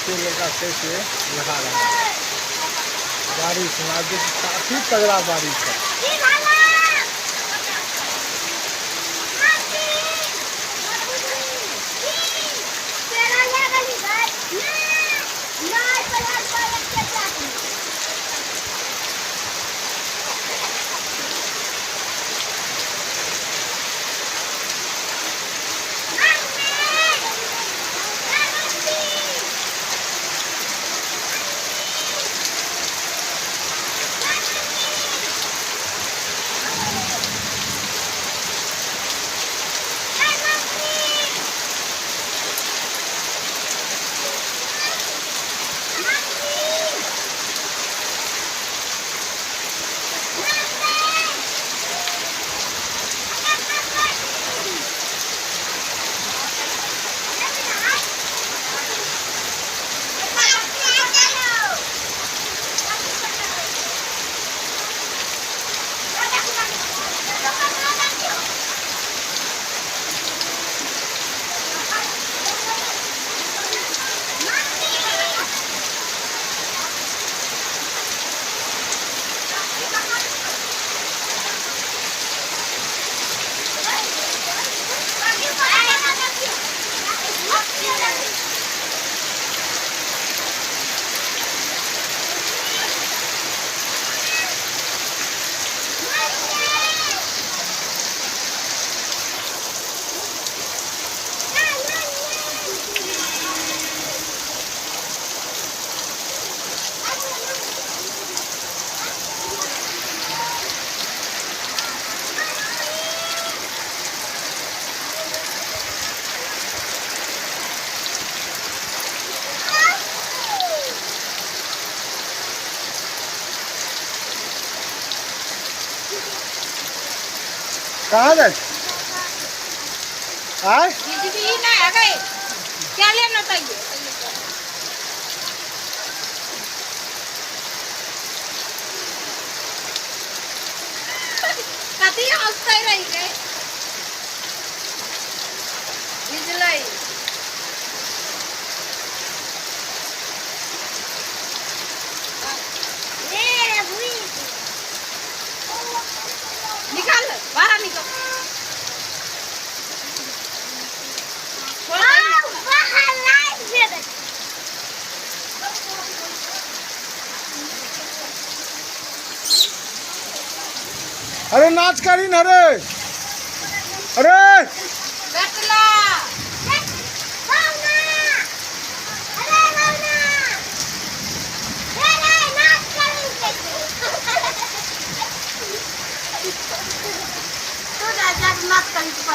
देखिए लड़का कैसे लगा रहा है। बारिश में आज काफी तगड़ा बारिश है। कहाँ जाए? आए? क्या लेना चाहिए? कती हंसते रही गए बिजली निकाल बाहर निकल अरे नाच करी ना रे। अरे गटला तो राजा नाच करी तो